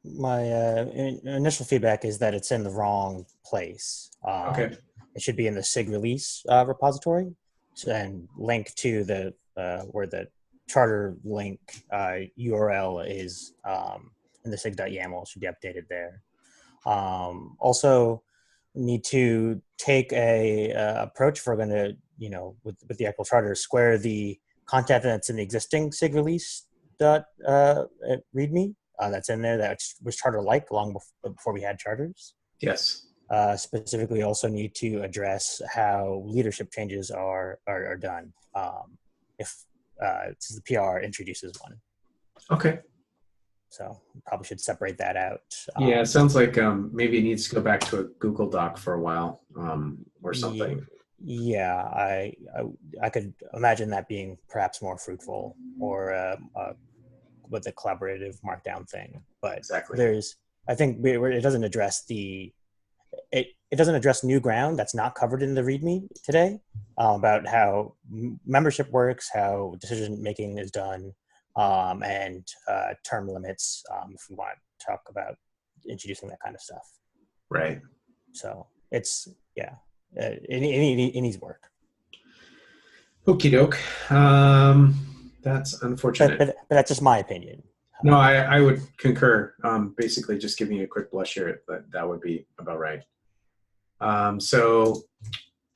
My initial feedback is that it's in the wrong place. Okay. It should be in the SIG release repository, and link to the where the charter link URL is in the sig.yaml should be updated there. Also, need to take a approach if we're going to, with the actual charter, square the content that's in the existing SIG release dot README that's in there that was charter-like long before we had charters. Yes. Specifically, also need to address how leadership changes are done if the PR introduces one. Okay. So probably should separate that out. Yeah, it sounds like maybe it needs to go back to a Google Doc for a while or something. Yeah, I could imagine that being perhaps more fruitful, or with the collaborative markdown thing. But exactly. I think it doesn't address it doesn't address new ground that's not covered in the README today about how membership works, how decision making is done, and term limits, if we want to talk about introducing that kind of stuff. Right. So it needs work. Okie doke. That's unfortunate. But that's just my opinion. No, I would concur. Basically, just giving you a quick blush here, but that would be about right. So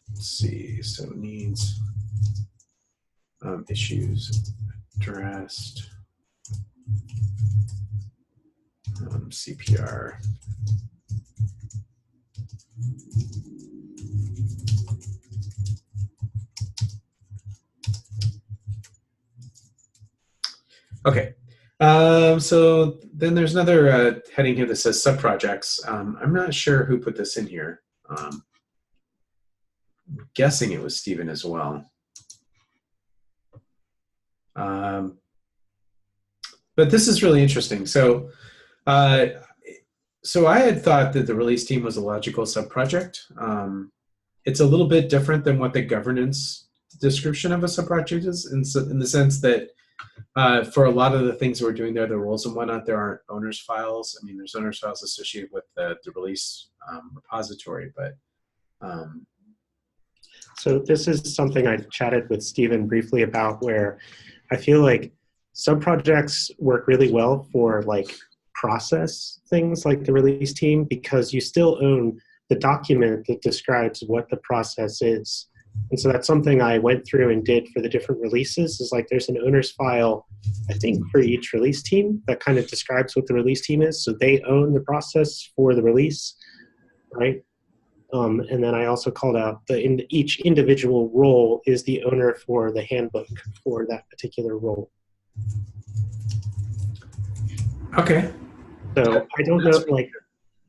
let's see. So it needs issues addressed. CPR. Okay. So then there's another heading here that says subprojects. I'm not sure who put this in here. I'm guessing it was Stephen as well. But this is really interesting. So I had thought that the release team was a logical subproject. It's a little bit different than what the governance description of a subproject is, in the sense that for a lot of the things we're doing there, the roles and whatnot, there aren't owners files. I mean, there's owners files associated with the release repository, but. So this is something I chatted with Stephen briefly about, where I feel like subprojects work really well for like process things like the release team, because you still own the document that describes what the process is. And so that's something I went through and did for the different releases, is like there's an owner's file, I think, for each release team that kind of describes what the release team is. So they own the process for the release, right? And then I also called out each individual role is the owner for the handbook for that particular role. Okay. So I don't know, like,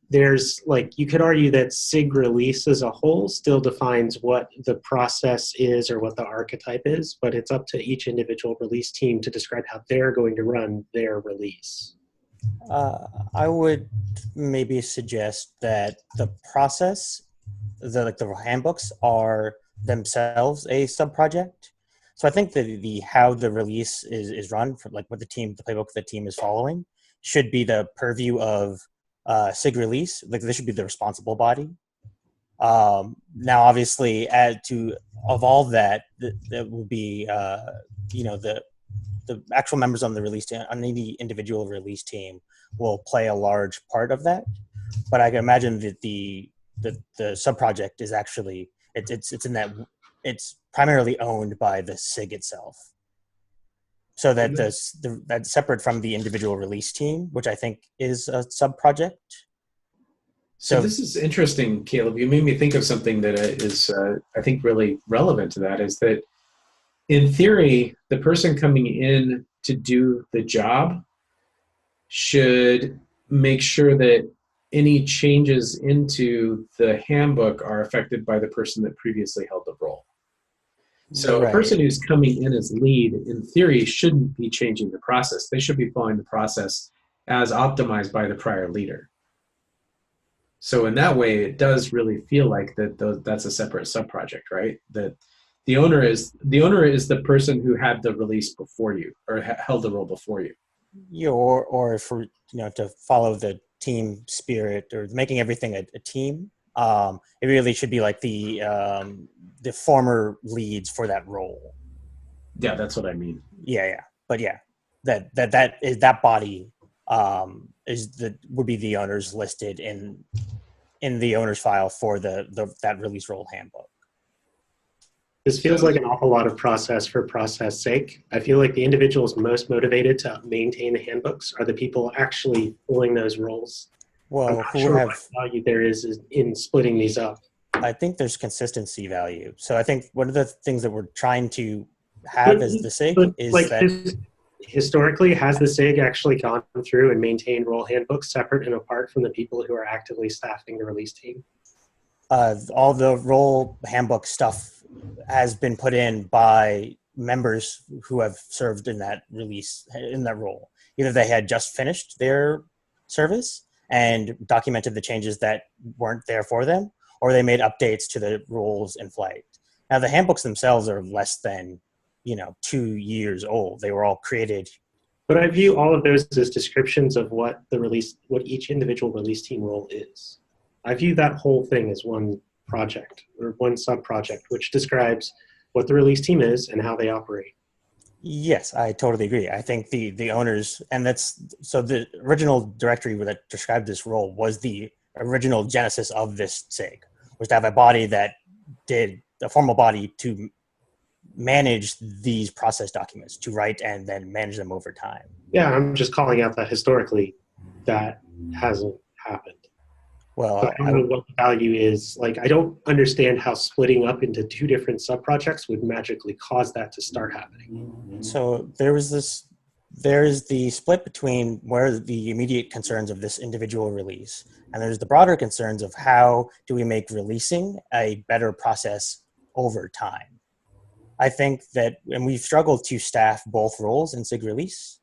there's like, you could argue that SIG release as a whole still defines what the process is or what the archetype is, but it's up to each individual release team to describe how they're going to run their release. I would maybe suggest that the process, the handbooks are themselves a subproject. So I think the how the release is run, for like what the playbook the team is following, should be the purview of SIG release. Like this should be the responsible body. Now, obviously, to evolve that will be the actual members on the release team, on any individual release team, will play a large part of that. But I can imagine that the subproject is actually it's primarily owned by the SIG itself. So that that's separate from the individual release team, which I think is a subproject. So this is interesting, Caleb. You made me think of something that is, I think, really relevant to that, is that in theory, the person coming in to do the job should make sure that any changes into the handbook are affected by the person that previously held the role. So a person who's coming in as lead, in theory, shouldn't be changing the process. They should be following the process as optimized by the prior leader. So in that way, it does really feel like that's a separate subproject, right? That the owner is the person who had the release before you, or held the role before you. or for to follow the team spirit or making everything a team. It really should be like the former leads for that role. Yeah, that's what I mean. Yeah. But yeah, that body would be the owners listed in the owner's file for that release role handbook. This feels like an awful lot of process for process sake. I feel like the individuals most motivated to maintain the handbooks are the people actually filling those roles. Well, I'm not sure what value there is in splitting these up. I think there's consistency value. So I think one of the things that we're trying to have as the SIG is like that historically, has the SIG actually gone through and maintained role handbooks separate and apart from the people who are actively staffing the release team? All the role handbook stuff has been put in by members who have served in that role. Either they had just finished their service and documented the changes that weren't there for them, or they made updates to the roles in flight. Now the handbooks themselves are less than 2 years old. They were all created. But I view all of those as descriptions of what each individual release team role is. I view that whole thing as one project or one sub-project, which describes what the release team is and how they operate. Yes, I totally agree. I think the owners, and the original directory that described this role was the original genesis of this SIG, was to have a body that did a formal body to manage these process documents, to write and then manage them over time. Yeah, I'm just calling out that historically that hasn't happened. Well, so I don't know what the value is. Like, I don't understand how splitting up into two different sub-projects would magically cause that to start happening. So there's the split between where the immediate concerns of this individual release, and there's the broader concerns of how do we make releasing a better process over time. I think that, and we've struggled to staff both roles in SIG Release,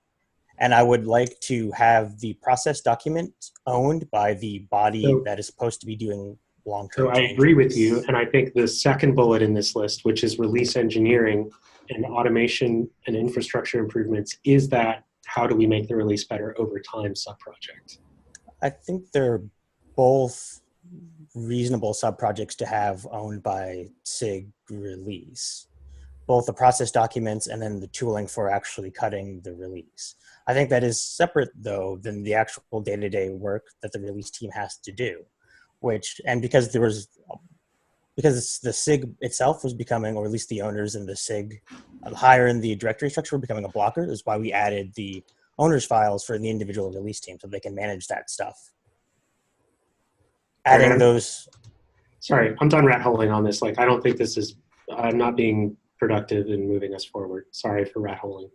and I would like to have the process document owned by the body that is supposed to be doing long-term changes. I agree with you, and I think the second bullet in this list, which is release engineering and automation and infrastructure improvements, is that how do we make the release better over time sub-project? I think they're both reasonable sub-projects to have owned by SIG Release, both the process documents and then the tooling for actually cutting the release. I think that is separate, though, than the actual day-to-day work that the release team has to do, because the SIG itself was becoming, or at least the owners in the SIG higher in the directory structure were becoming a blocker, is why we added the owners files for the individual release team so they can manage that stuff. Adding those. Sorry, I'm done rat holing on this. Like, I don't think this is, I'm not being productive in moving us forward. Sorry for rat holing.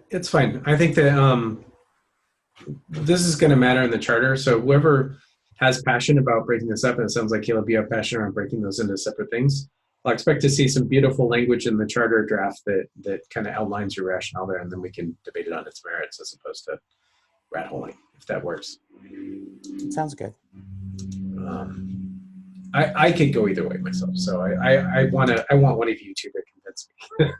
It's fine. I think that this is going to matter in the charter. So whoever has passion about breaking this up, and it sounds like Caleb, you have passion around breaking those into separate things, I'll expect to see some beautiful language in the charter draft that kind of outlines your rationale there, and then we can debate it on its merits as opposed to rat holing, if that works. It sounds good. I could go either way myself, so I want one of you two to convince me.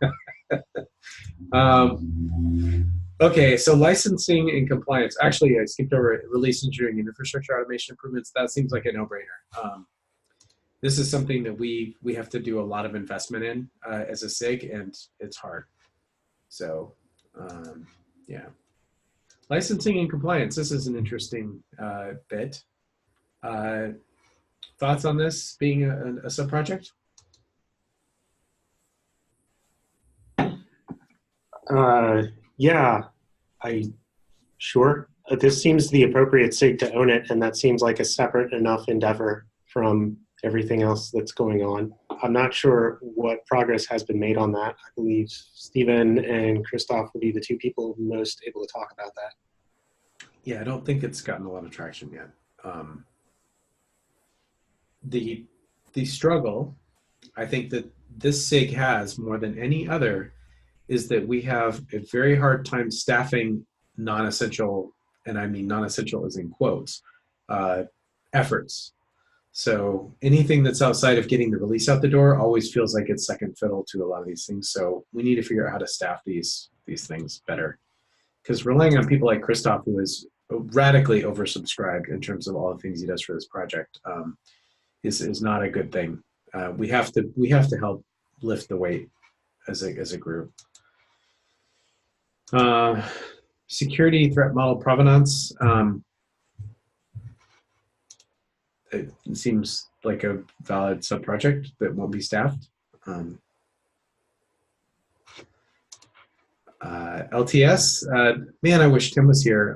Okay, so licensing and compliance. Actually, I skipped over release engineering and infrastructure automation improvements. That seems like a no-brainer. This is something that we have to do a lot of investment in as a SIG, and it's hard. So, yeah. Licensing and compliance. This is an interesting bit. Thoughts on this being a sub-project? Yeah, sure. This seems the appropriate SIG to own it, and that seems like a separate enough endeavor from everything else that's going on. I'm not sure what progress has been made on that. I believe Stephen and Christoph would be the two people most able to talk about that. Yeah, I don't think it's gotten a lot of traction yet. The struggle, I think that this SIG has more than any other, is that we have a very hard time staffing non-essential, and I mean non-essential as in quotes, efforts. So anything that's outside of getting the release out the door always feels like it's second fiddle to a lot of these things. So we need to figure out how to staff these things better. because relying on people like Christoph, who is radically oversubscribed in terms of all the things he does for this project, is not a good thing. We have to help lift the weight as a group. Security threat model provenance. It seems like a valid subproject that won't be staffed. LTS, man, I wish Tim was here.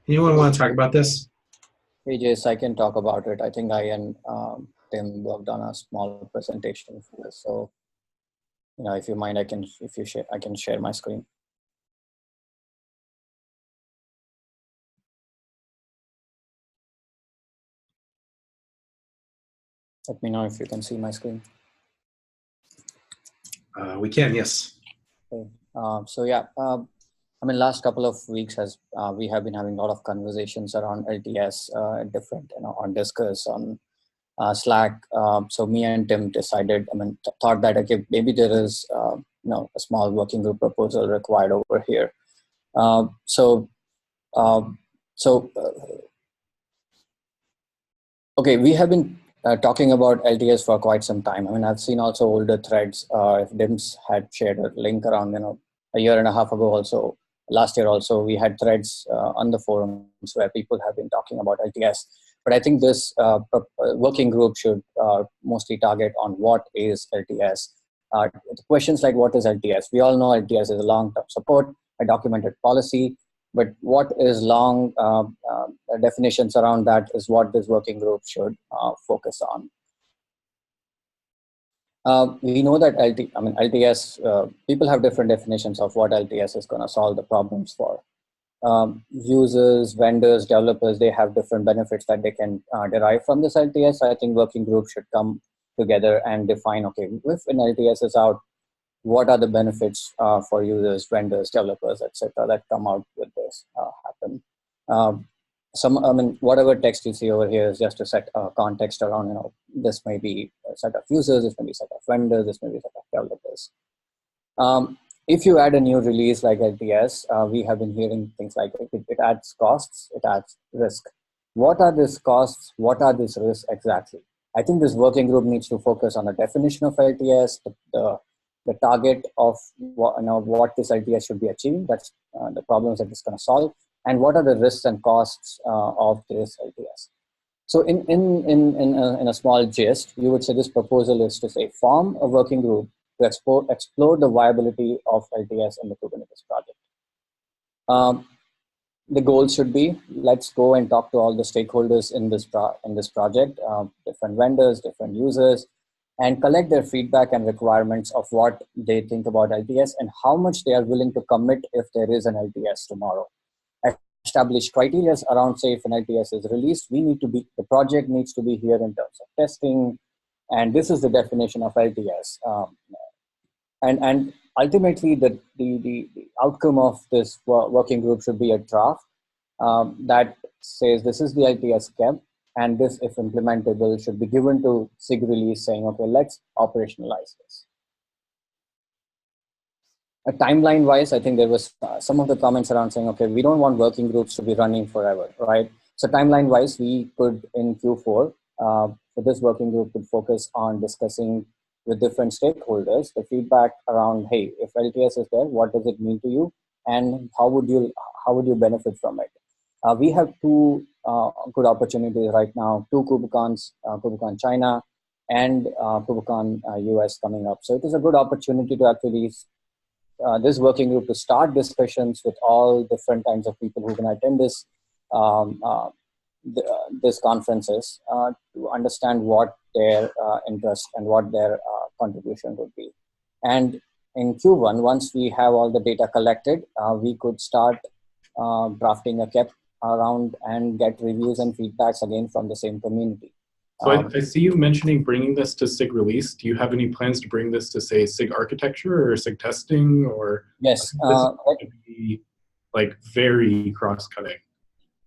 Anyone want to talk about this? Hey, Jace, I can talk about it. I think I and Tim worked on a small presentation for this. So, if you mind, I can share my screen. Let me know if you can see my screen. We can, yes. Okay. So yeah, last couple of weeks we have been having a lot of conversations around LTS, different, on Discuss, on Slack. So me and Tim decided, thought that okay, maybe there is, a small working group proposal required over here. Okay, we have been talking about LTS for quite some time. I've seen also older threads. If Dims had shared a link around, a year and a half ago also, last year also, we had threads on the forums where people have been talking about LTS. But I think this working group should mostly target on what is LTS. Questions like what is LTS? We all know LTS is a long-term support, a documented policy. But what is long definitions around that is what this working group should focus on. We know that LTS, people have different definitions of what LTS is going to solve the problems for. Users, vendors, developers, they have different benefits that they can derive from this LTS. So I think working groups should come together and define, okay, if an LTS is out, what are the benefits for users, vendors, developers, etc., that come out with this happen. Whatever text you see over here is just to set context around, this may be a set of users, this may be a set of vendors, this may be a set of developers. If you add a new release like LTS, we have been hearing things like it adds costs, it adds risk. What are these costs? What are these risks exactly? I think this working group needs to focus on the definition of LTS, the target of what this LTS should be achieving. That's the problems that it's going to solve, and what are the risks and costs of this LTS. So in a small gist, you would say this proposal is to say form a working group to explore the viability of LTS in the Kubernetes project. The goal should be, let's go and talk to all the stakeholders in this project, different vendors, different users, and collect their feedback and requirements of what they think about LTS and how much they are willing to commit if there is an LTS tomorrow. Establish criteria around, say, if an LTS is released, the project needs to be here in terms of testing, and this is the definition of LTS. And ultimately, the outcome of this working group should be a draft that says this is the LTS kept, and this, if implementable, should be given to SIG release saying, okay, let's operationalize this. Timeline-wise, I think there was some of the comments around saying, okay, we don't want working groups to be running forever, right? So timeline-wise, we could, in Q4, for this working group, could focus on discussing with different stakeholders the feedback around, hey, if LTS is there, what does it mean to you, and how would you benefit from it? We have two good opportunities right now, two KubeCons, KubeCon China and KubeCon US coming up. So it is a good opportunity to actually, this working group to start discussions with all different kinds of people who can attend this, this conferences to understand what their interest and what their contribution would be. And in Q1, once we have all the data collected, we could start drafting a KEP around and get reviews and feedbacks again from the same community. So I see you mentioning bringing this to SIG release. Do you have any plans to bring this to, say, SIG architecture or SIG testing? Or yes, this is going to be like very cross-cutting.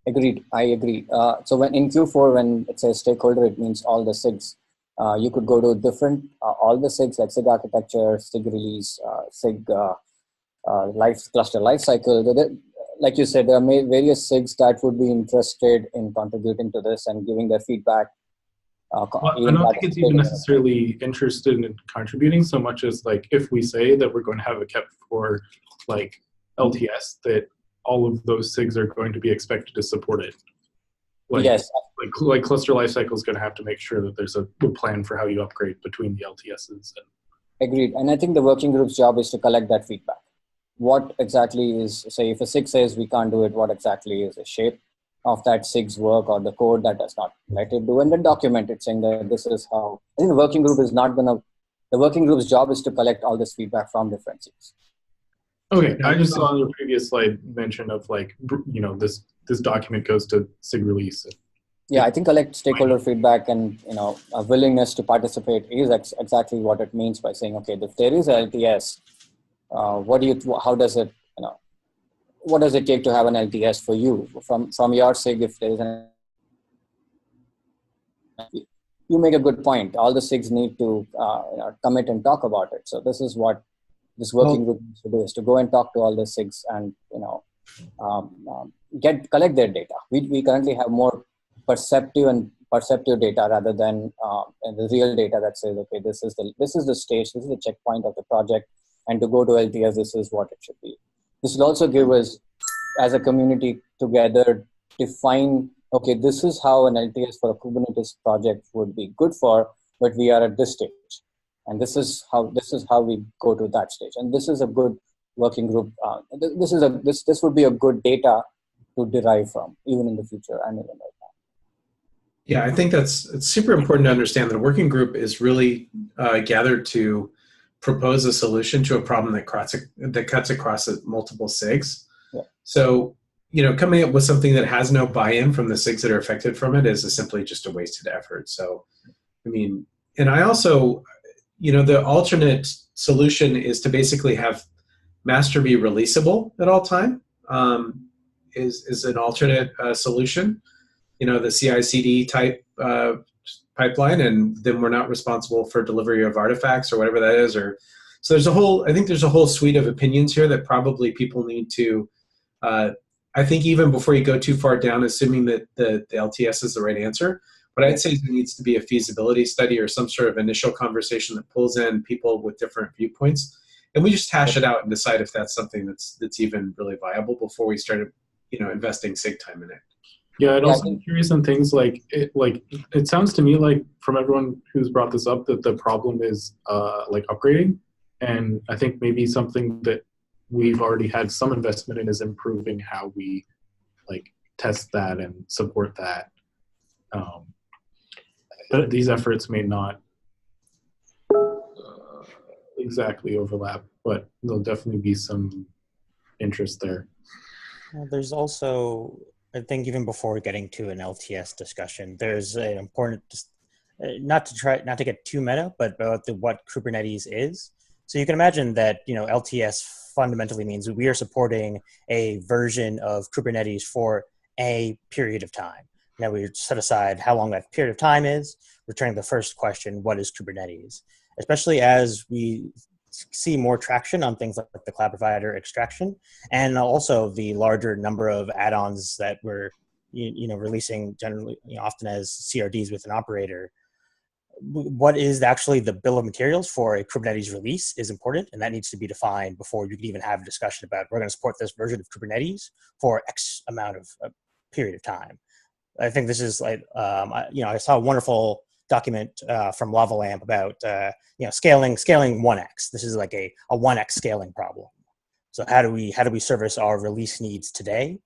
Agreed. I agree. So when in Q4, when it says stakeholder, it means all the SIGs. You could go to different, all the SIGs like SIG architecture, SIG release, SIG cluster lifecycle. Like you said, there are various SIGs that would be interested in contributing to this and giving their feedback. Well, I don't think it's even necessarily interested in contributing so much as like if we say that we're going to have a kept for like LTS, that all of those SIGs are going to be expected to support it. Like, yes. Like cluster lifecycle is going to have to make sure that there's a good plan for how you upgrade between the LTSs. Agreed. And I think the working group's job is to collect that feedback. What exactly is, say, if a SIG says we can't do it, what exactly is the shape of that SIG's work or the code that does not let it do, and then document it, saying that this is how. I think the working group is not going to, the working group's job is to collect all this feedback from different SIGs. Okay, I just saw the previous slide mention of like, you know, this document goes to SIG release. Yeah, I think collect stakeholder feedback and, you know, a willingness to participate is exactly what it means by saying, okay, if there is a LTS, how does it, you know, what does it take to have an LTS for you from your SIG? If there is you make a good point. All the SIGs need to commit and talk about it. So this is what this working group needs to do, is to go and talk to all the SIGs and, you know, collect their data. We currently have more perceptive data rather than the real data that says, okay, this is the stage, this is the checkpoint of the project, and to go to LTS, this is what it should be. This will also give us, as a community together, define, okay, this is how an LTS for a Kubernetes project would be good for, but we are at this stage. And this is how we go to that stage. And this is a good working group. This would be a good data to derive from, even in the future and even right now. Yeah, I think it's super important to understand that a working group is really gathered to propose a solution to a problem that cuts across multiple SIGs. Yeah. So, you know, coming up with something that has no buy-in from the SIGs that are affected from it is simply just a wasted effort. So, I mean, and I also, you know, the alternate solution is to basically have master be releasable at all time, is an alternate solution. You know, the CI/CD type pipeline, and then we're not responsible for delivery of artifacts or whatever that is. So I think there's a whole suite of opinions here that probably people need to, I think even before you go too far down, assuming that the LTS is the right answer, what I'd say is there needs to be a feasibility study or some sort of initial conversation that pulls in people with different viewpoints. And we just hash it out and decide if that's something that's even really viable before we started, you know, investing SIG time in it. Yeah, I'd also be curious on things like it sounds to me like from everyone who's brought this up that the problem is like upgrading, and I think maybe something that we've already had some investment in is improving how we like test that and support that. But these efforts may not exactly overlap, but there'll definitely be some interest there. Well, there's also, I think even before getting to an LTS discussion, there's an important, not to get too meta, but about what Kubernetes is. So you can imagine that, you know, LTS fundamentally means we are supporting a version of Kubernetes for a period of time. Now we set aside how long that period of time is, returning the first question, what is Kubernetes? Especially as we see more traction on things like the cloud provider extraction, and also the larger number of add-ons that we're releasing generally, often as CRDs with an operator. What is actually the bill of materials for a Kubernetes release is important, and that needs to be defined before you can even have a discussion about we're going to support this version of Kubernetes for X amount of period of time. I think this is like, I saw a wonderful document from LavaLamp about scaling 1x. This is like a 1x scaling problem. So how do we service our release needs today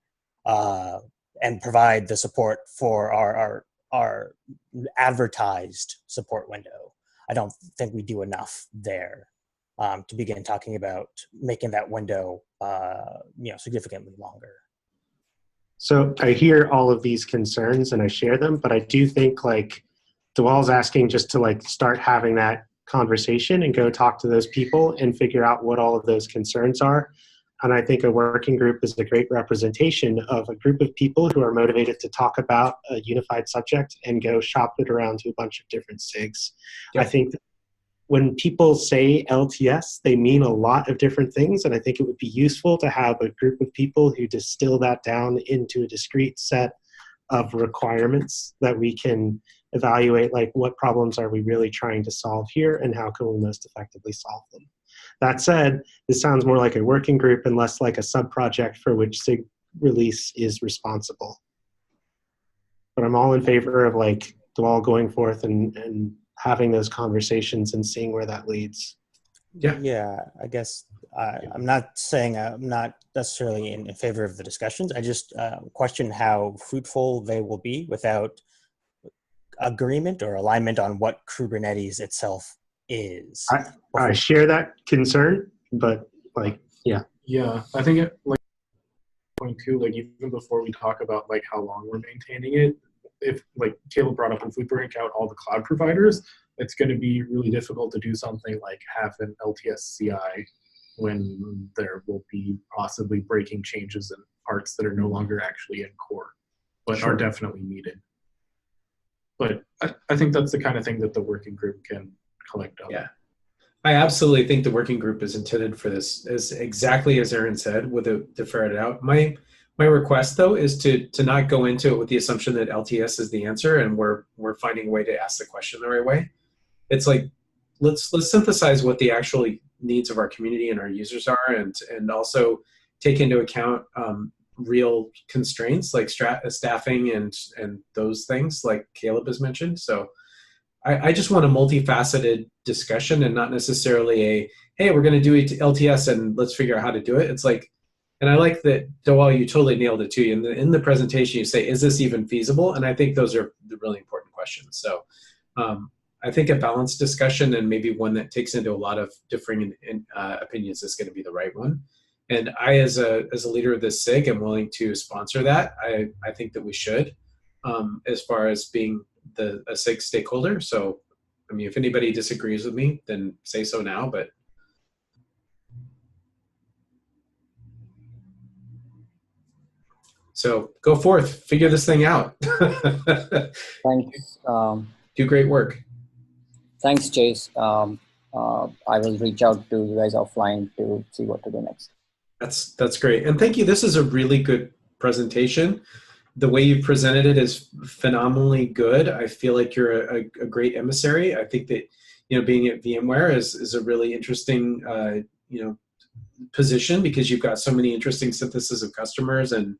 and provide the support for our advertised support window? I don't think we do enough there to begin talking about making that window significantly longer. So I hear all of these concerns and I share them, but I do think like Dewal's asking just to like start having that conversation and go talk to those people and figure out what all of those concerns are. And I think a working group is a great representation of a group of people who are motivated to talk about a unified subject and go shop it around to a bunch of different SIGs. Yep. I think that when people say LTS, they mean a lot of different things, and I think it would be useful to have a group of people who distill that down into a discrete set of requirements that we can evaluate, like what problems are we really trying to solve here and how can we most effectively solve them. That said, this sounds more like a working group and less like a sub-project for which SIG Release is responsible. But I'm all in favor of like all going forth and having those conversations and seeing where that leads. Yeah, I guess I'm not saying I'm not necessarily in favor of the discussions. I just question how fruitful they will be without agreement or alignment on what Kubernetes itself is. I share that concern, but like, yeah. Yeah, I think it, like, point two, like even before we talk about like how long we're maintaining it, if like Caleb brought up, if we break out all the cloud providers, it's going to be really difficult to do something like have an LTS CI when there will be possibly breaking changes in parts that are no longer actually in core, but are definitely needed. But I think that's the kind of thing that the working group can collect on. Yeah, I absolutely think the working group is intended for this, as exactly as Aaron said, to ferret it out. My request though is to not go into it with the assumption that LTS is the answer and we're finding a way to ask the question the right way. It's like let's synthesize what the actual needs of our community and our users are, and also take into account real constraints like staffing and those things like Caleb has mentioned. So I just want a multifaceted discussion and not necessarily a, hey, we're going to do LTS and let's figure out how to do it. It's like, and I like that, Dawal, you totally nailed it too. In the presentation, you say, is this even feasible? And I think those are the really important questions. So I think a balanced discussion and maybe one that takes into a lot of differing opinions is going to be the right one. And I, as a leader of this SIG, am willing to sponsor that. I think that we should, as far as being a SIG stakeholder. So, I mean, if anybody disagrees with me, then say so now. But so go forth, figure this thing out. Thanks. Do great work. Thanks, Chase. I will reach out to you guys offline to see what to do next. That's great. And thank you. This is a really good presentation. The way you presented it is phenomenally good. I feel like you're a great emissary. I think that, being at VMware is a really interesting, position because you've got so many interesting synthesis of customers. And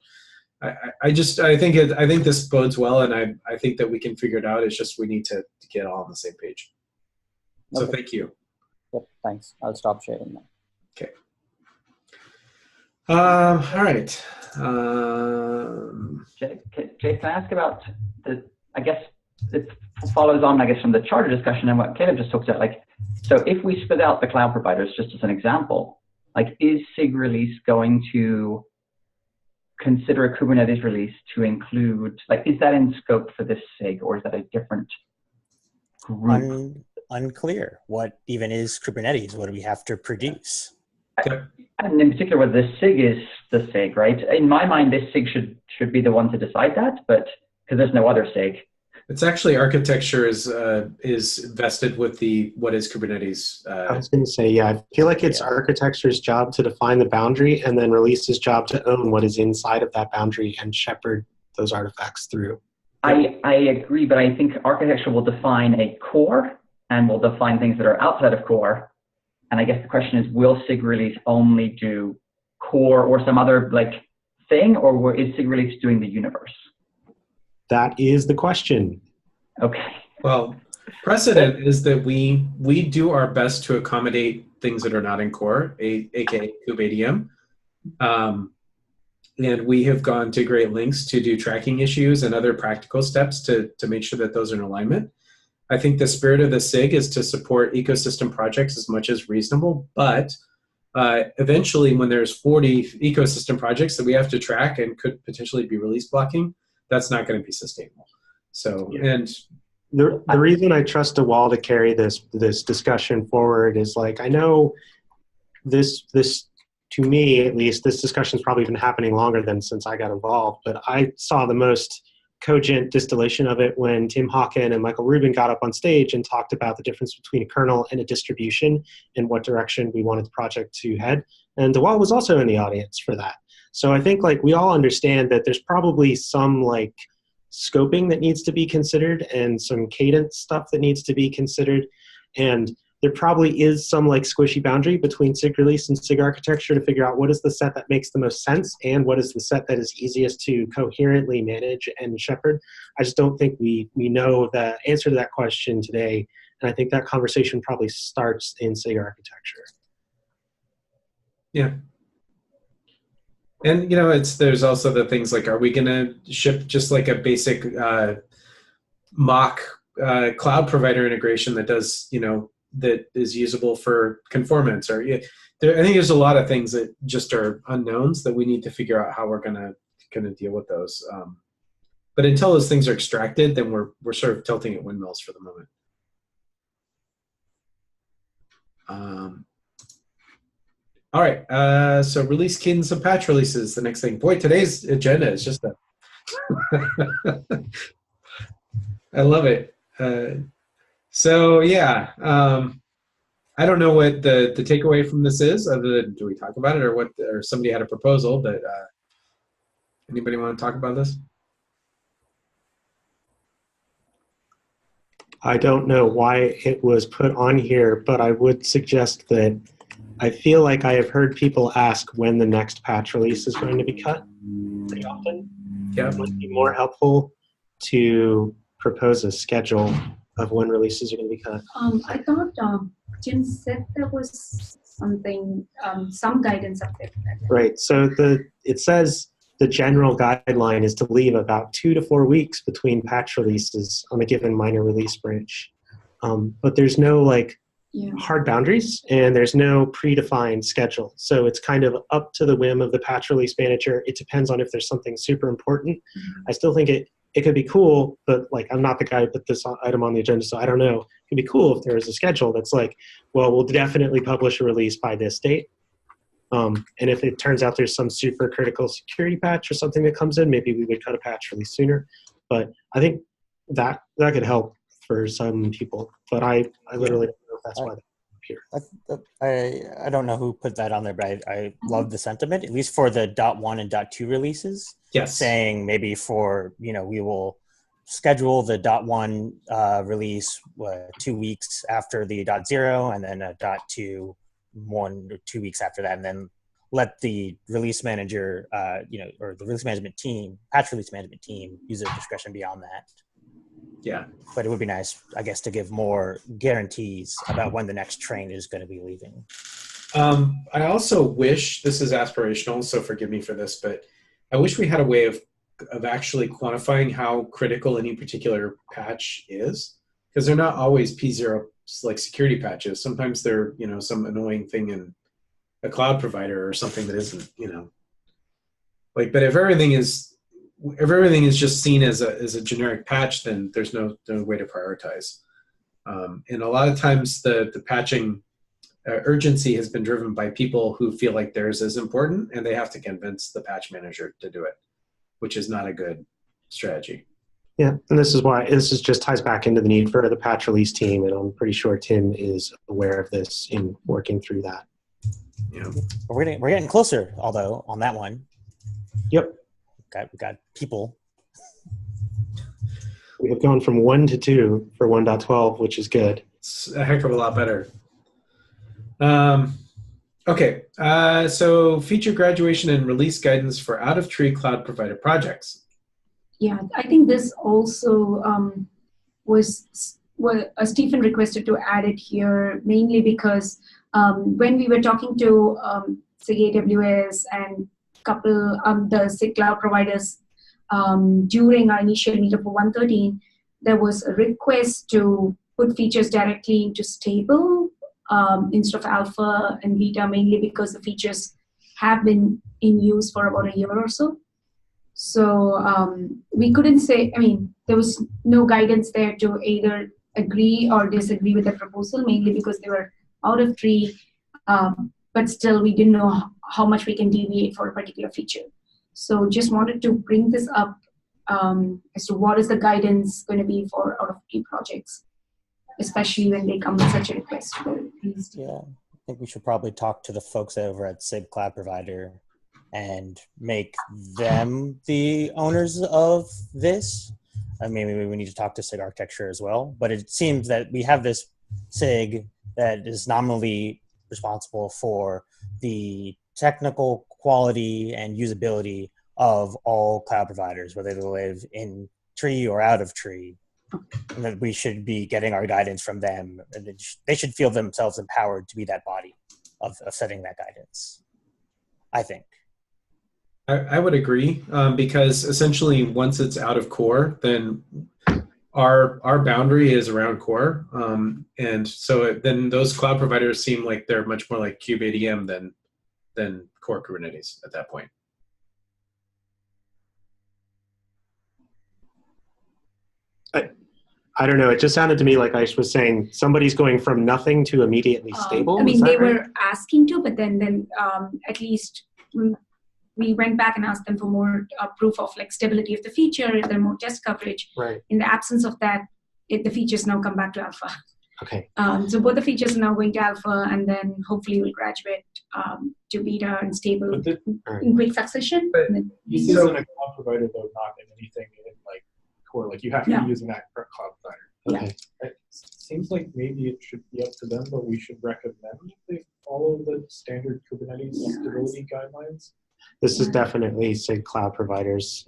I think this bodes well. And I think that we can figure it out. It's just, we need to get all on the same page. So thank you. Yep, thanks. I'll stop sharing now. Okay. All right. Jay, can I ask about I guess it follows on, from the charter discussion and what Caleb just talked about. So if we split out the cloud providers, just as an example, is SIG Release going to consider a Kubernetes release to include, is that in scope for this SIG, or is that a different group? Unclear. What even is Kubernetes? What do we have to produce? And in particular, whether this SIG is the SIG, right? In my mind, this SIG should be the one to decide that, but because there's no other SIG. It's actually architecture is vested with what is Kubernetes. I was going to say, yeah, I feel like it's architecture's job to define the boundary, and then Release's job to own what is inside of that boundary and shepherd those artifacts through. I agree, but I think architecture will define a core and will define things that are outside of core. And I guess the question is, will SIG Release only do core or some other thing, or is SIG Release doing the universe? That is the question. Okay. Well, precedent is that we do our best to accommodate things that are not in core, aka kubeadm. And we have gone to great lengths to do tracking issues and other practical steps to make sure that those are in alignment. I think the spirit of the SIG is to support ecosystem projects as much as reasonable, but eventually when there's 40 ecosystem projects that we have to track and could potentially be release blocking, that's not going to be sustainable. So, and the reason I trust Dawal to carry this discussion forward is I know this to me at least, this discussion's probably been happening longer than since I got involved, but I saw the most cogent distillation of it when Tim Hawken and Michael Rubin got up on stage and talked about the difference between a kernel and a distribution and what direction we wanted the project to head. And DeWalt was also in the audience for that. So I think like we all understand that there's probably some like scoping that needs to be considered and some cadence stuff that needs to be considered. And there probably is some like squishy boundary between SIG release and SIG architecture to figure out what is the set that makes the most sense and what is the set that is easiest to coherently manage and shepherd. I just don't think we know the answer to that question today. And I think that conversation probably starts in SIG architecture. Yeah. And, you know, there's also the things like, are we going to ship just like a basic mock cloud provider integration that does, you know, that is usable for conformance? Or I think there's a lot of things that just are unknowns that we need to figure out how we're going to deal with those. But until those things are extracted, then we're sort of tilting at windmills for the moment. All right, so release cadence of patch releases, the next thing. Boy, today's agenda is just a... I love it. So yeah, I don't know what the takeaway from this is, other than do we talk about it, or somebody had a proposal, but anybody want to talk about this? I don't know why it was put on here, but I would suggest that I feel like I have heard people ask when the next patch release is going to be cut pretty often. Yeah. It might be more helpful to propose a schedule of when releases are going to be cut. I thought Jim said there was something, some guidance up there. Right. So it says the general guideline is to leave about 2 to 4 weeks between patch releases on a given minor release branch. But there's no like hard boundaries and there's no predefined schedule. So it's kind of up to the whim of the patch release manager. It depends on if there's something super important. Mm-hmm. I still think it could be cool, but like I'm not the guy who put this item on the agenda, so I don't know. It could be cool if there was a schedule that's like, well, we'll definitely publish a release by this date. And if it turns out there's some super critical security patch or something that comes in, maybe we would cut a patch release sooner. But I think that could help for some people. But I literally don't know if that's why they're here. I don't know who put that on there, but I love the sentiment, at least for the .1 and .2 releases. Yes. Saying maybe for, we will schedule the .1 release 2 weeks after the .0 and then a .2 1 or 2 weeks after that, and then let the release manager, or the release management team, patch release management team, use their discretion beyond that. Yeah. But it would be nice, I guess, to give more guarantees about when the next train is going to be leaving. I also wish, this is aspirational, so forgive me for this, but I wish we had a way of actually quantifying how critical any particular patch is, because they're not always P0 like security patches. Sometimes they're, some annoying thing in a cloud provider or something that isn't, but if everything is just seen as a generic patch, then there's no way to prioritize. And a lot of times the patching urgency has been driven by people who feel like theirs is important and they have to convince the patch manager to do it, which is not a good strategy. Yeah, and this is just ties back into the need for the patch release team, and I'm pretty sure Tim is aware of this in working through that. Yeah, we're getting closer, although on that one. Yep, we got people. We have gone from 1 to 2 for 1.12, which is good. It's a heck of a lot better. Okay, so feature graduation and release guidance for out-of-tree cloud provider projects. Yeah, I think this also was what Stephen requested to add it here, mainly because when we were talking to SIG AWS and couple the SIG cloud providers during our initial meetup for 113, there was a request to put features directly into stable instead of alpha and beta, mainly because the features have been in use for about a year or so. So we couldn't say, there was no guidance there to either agree or disagree with the proposal, mainly because they were out of tree, but still we didn't know how much we can deviate for a particular feature. So just wanted to bring this up as to what is the guidance going to be for out-of-tree projects, especially when they come with such a request for release. Yeah, I think we should probably talk to the folks over at SIG Cloud Provider and make them the owners of this. I mean, maybe we need to talk to SIG Architecture as well, but it seems that we have this SIG that is nominally responsible for the technical quality and usability of all cloud providers, whether they live in tree or out of tree, and that we should be getting our guidance from them, and they should feel themselves empowered to be that body of setting that guidance, I think. I would agree, because essentially once it's out of core, then our boundary is around core, and so then those cloud providers seem like they're much more like kubeadm than core Kubernetes at that point. I don't know. It just sounded to me like I was saying somebody's going from nothing to immediately stable. I mean, they were asking to, but then at least we went back and asked them for more proof of like stability of the feature, there more test coverage. Right. In the absence of that, the features now come back to alpha. Okay. So both the features are now going to alpha, and then hopefully we'll graduate to beta and stable in quick succession. But you use in a cloud provider though, not in anything in like core. Like you have to be using that for a cloud provider. Okay. It seems like maybe it should be up to them, but we should recommend they follow the standard Kubernetes stability guidelines. This is definitely SIG cloud providers.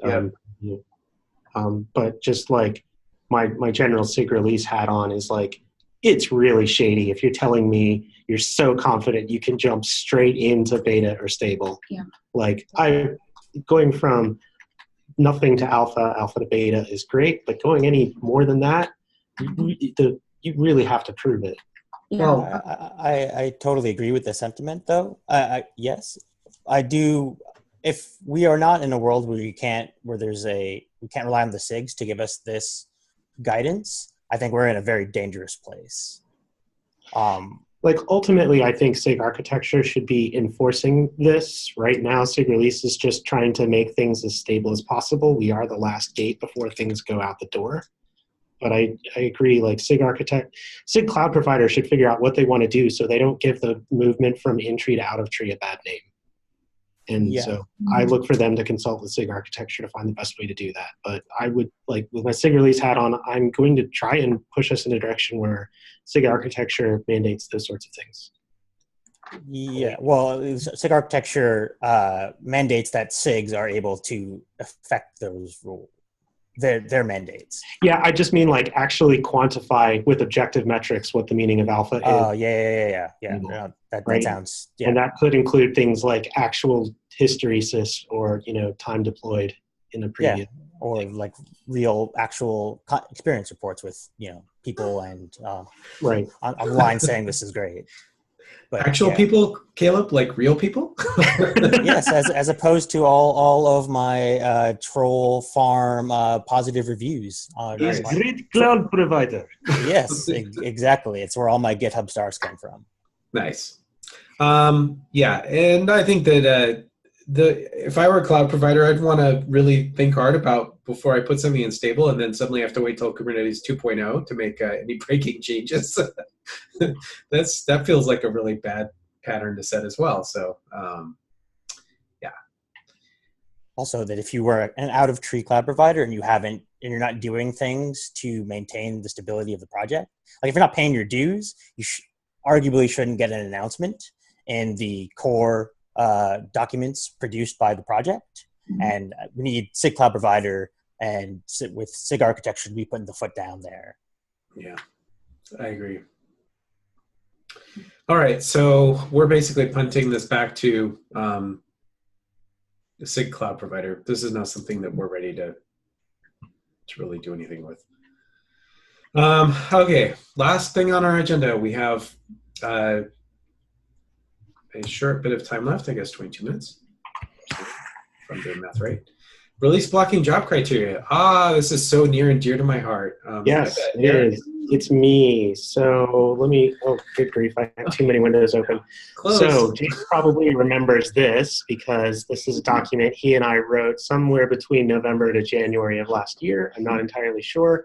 But just like my general SIG release hat on is like, it's really shady if you're telling me you're so confident you can jump straight into beta or stable. Yeah. Like going from nothing to alpha to beta is great, but going any more than that, you really have to prove it. Yeah. Well, I totally agree with the sentiment, though. Yes, I do. If we are not in a world where we can't rely on the SIGs to give us this guidance, I think we're in a very dangerous place. Like ultimately, I think SIG architecture should be enforcing this. Right now, SIG release is just trying to make things as stable as possible. We are the last gate before things go out the door. But I agree, like SIG cloud provider should figure out what they want to do so they don't give the movement from in-tree to out-of-tree a bad name. And so I look for them to consult with SIG architecture to find the best way to do that. But I would, like with my SIG release hat on, I'm going to try and push us in a direction where SIG architecture mandates those sorts of things. Yeah, well, SIG architecture mandates that SIGs are able to affect those rules. Their mandates. Yeah, I just mean like actually quantify with objective metrics what the meaning of alpha is. Oh, yeah. That sounds. Yeah. And that could include things like actual hysteresis or time deployed in a previous. Yeah, or like real actual experience reports with people and right on the line saying this is great. But, actual people, Caleb, like real people? Yes, as opposed to all of my troll farm positive reviews. He's a great cloud provider. Yes, exactly. It's where all my GitHub stars come from. Nice. Yeah, and I think that if I were a cloud provider, I'd want to really think hard about before I put something in stable and then suddenly have to wait till Kubernetes 2.0 to make any breaking changes. That feels like a really bad pattern to set as well. So, yeah. Also, that if you were an out-of-tree cloud provider and you're not doing things to maintain the stability of the project, like if you're not paying your dues, you arguably shouldn't get an announcement in the core documents produced by the project. Mm-hmm. And we need SIG cloud provider and with SIG architecture to be putting the foot down there. Yeah, I agree. All right, so we're basically punting this back to the SIG cloud provider. This is not something that we're ready to really do anything with. Okay, last thing on our agenda, we have a short bit of time left, I guess 22 minutes, if I'm doing math right. Release blocking job criteria. Ah, this is so near and dear to my heart. Yes, it is. It's me. So let me, oh, good grief, I have too many windows open. Close. So James probably remembers this because this is a document he and I wrote somewhere between November to January of last year. I'm not entirely sure.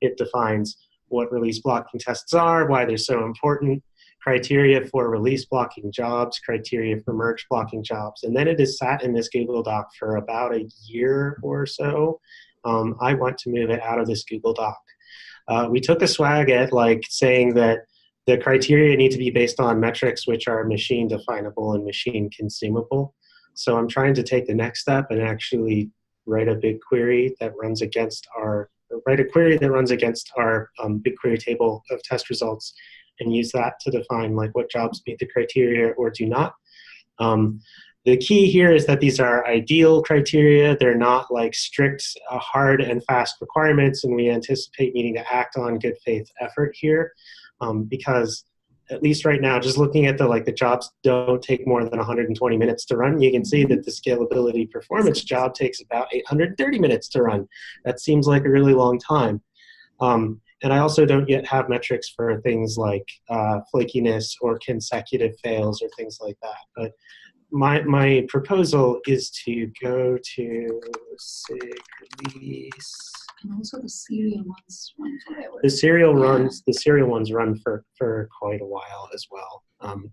It defines what release blocking tests are, why they're so important, criteria for release blocking jobs, criteria for merge blocking jobs. And then it has sat in this Google Doc for about a year or so. I want to move it out of this Google Doc. We took a swag at like saying that the criteria need to be based on metrics which are machine definable and machine consumable. So I'm trying to take the next step and actually write a BigQuery that runs against our BigQuery table of test results and use that to define like what jobs meet the criteria or do not. The key here is that these are ideal criteria. They're not like strict, hard and fast requirements, and we anticipate needing to act on good faith effort here because at least right now, just looking at the jobs don't take more than 120 minutes to run. You can see that the scalability performance job takes about 830 minutes to run. That seems like a really long time. And I also don't yet have metrics for things like flakiness or consecutive fails or things like that. But my proposal is to go to SIG Release. And also the serial ones run forever. The serial ones run for quite a while as well.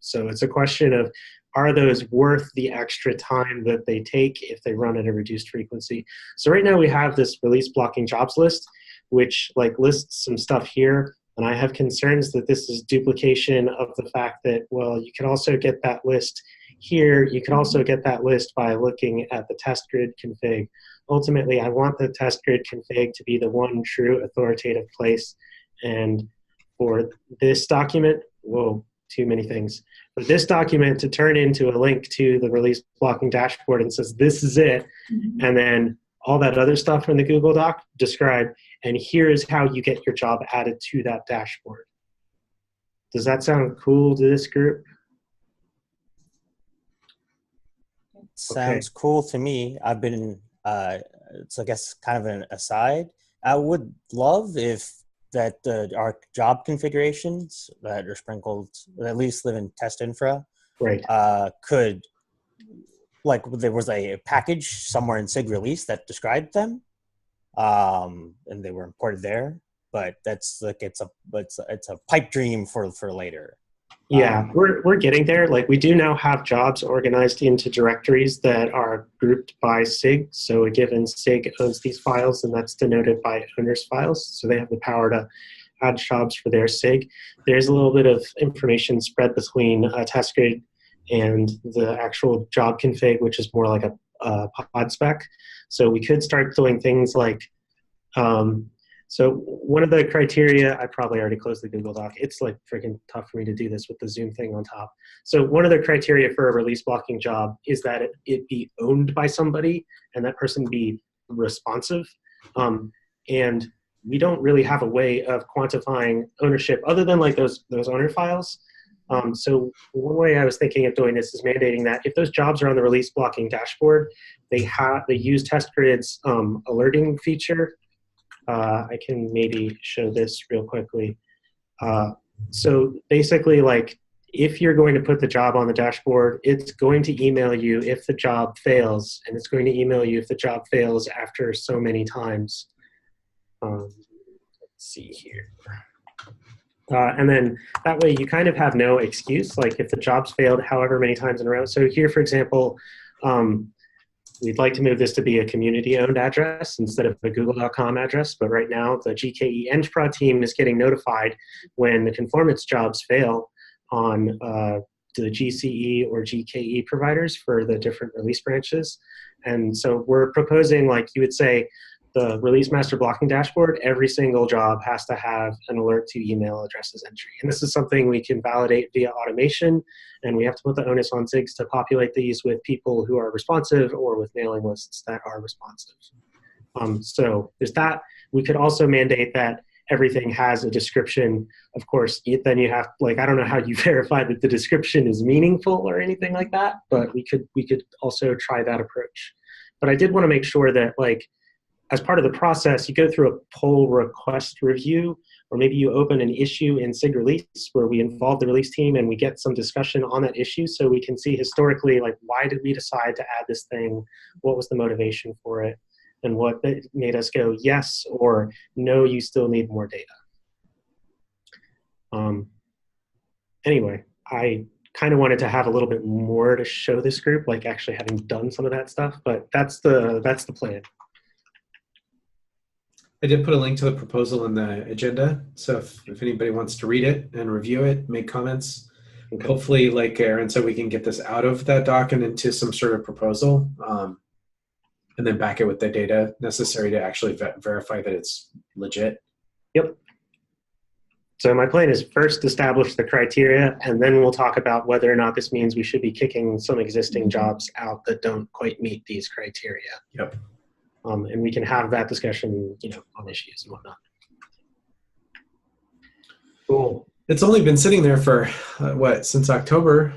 So it's a question of, are those worth the extra time that they take if they run at a reduced frequency? So right now we have this release blocking jobs list, which like lists some stuff here. And I have concerns that this is duplication of the fact that, well, you can also get that list here. You can also get that list by looking at the test grid config. Ultimately, I want the test grid config to be the one true authoritative place. And for this document, whoa, too many things. For this document to turn into a link to the release blocking dashboard and says, this is it. And then all that other stuff from the Google Doc described, and here is how you get your job added to that dashboard. Does that sound cool to this group? Sounds cool to me. I've been, it's I guess kind of an aside. I would love if that our job configurations that are sprinkled, that at least live in test infra, right? Could, like there was a package somewhere in SIG Release that described them, and they were imported there. But that's like it's a pipe dream for later. Yeah, we're getting there. Like we do now have jobs organized into directories that are grouped by SIG. So a given SIG owns these files, and that's denoted by owners files. So they have the power to add jobs for their SIG. There's a little bit of information spread between a test grid and the actual job config, which is more like a pod spec. So we could start doing things like, so one of the criteria, I probably already closed the Google Doc. It's like freaking tough for me to do this with the Zoom thing on top. So one of the criteria for a release blocking job is that it be owned by somebody and that person be responsive. And we don't really have a way of quantifying ownership other than like those owner files. So one way I was thinking of doing this is mandating that if those jobs are on the release blocking dashboard, they use test grids alerting feature. I can maybe show this real quickly. So basically, like, if you're going to put the job on the dashboard, it's going to email you if the job fails, and it's going to email you if the job fails after so many times. Let's see here. And then that way you kind of have no excuse, like if the job's failed however many times in a row. So here, for example, we'd like to move this to be a community-owned address instead of a google.com address, but right now the GKE EngProd team is getting notified when the conformance jobs fail on the GCE or GKE providers for the different release branches. And so we're proposing, like you would say, the release master blocking dashboard, every single job has to have an alert to email addresses entry. And this is something we can validate via automation, and we have to put the onus on SIGs to populate these with people who are responsive or with mailing lists that are responsive. So there's that. We could also mandate that everything has a description. Of course, then you have, like, I don't know how you verify that the description is meaningful or anything like that, but we could also try that approach. But I did want to make sure that, like, as part of the process, you go through a pull request review, or maybe you open an issue in SIG Release where we involve the release team and we get some discussion on that issue so we can see historically, like, why did we decide to add this thing? What was the motivation for it? And what made us go, yes, or no, you still need more data. Anyway, I kind of wanted to have a little bit more to show this group, like actually having done some of that stuff, but that's the plan. I did put a link to the proposal in the agenda, so if anybody wants to read it and review it, make comments, okay. Hopefully, like Aaron said, we can get this out of that doc and into some sort of proposal, and then back it with the data necessary to actually verify that it's legit. Yep. So my plan is first establish the criteria, and then we'll talk about whether or not this means we should be kicking some existing jobs out that don't quite meet these criteria. Yep. And we can have that discussion, on issues and whatnot. Cool. It's only been sitting there for since October?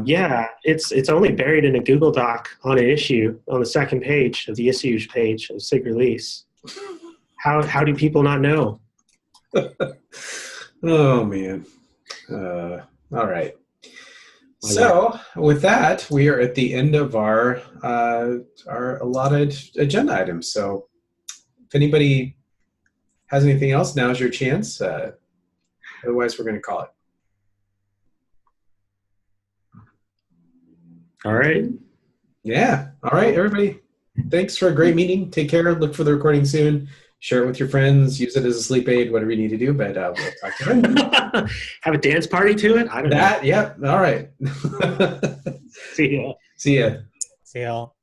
Yeah, it's only buried in a Google Doc on an issue on the second page of the issues page of SIG Release. How do people not know? Oh man. All right. So with that, we are at the end of our allotted agenda items. So if anybody has anything else, now's your chance. Otherwise, we're going to call it. All right. Yeah. All right, everybody. Thanks for a great meeting. Take care. Look for the recording soon. Share it with your friends. Use it as a sleep aid, whatever you need to do. But we'll talk to you. Have a dance party to it? I don't know. Yep. All right. See ya. See ya. See y'all.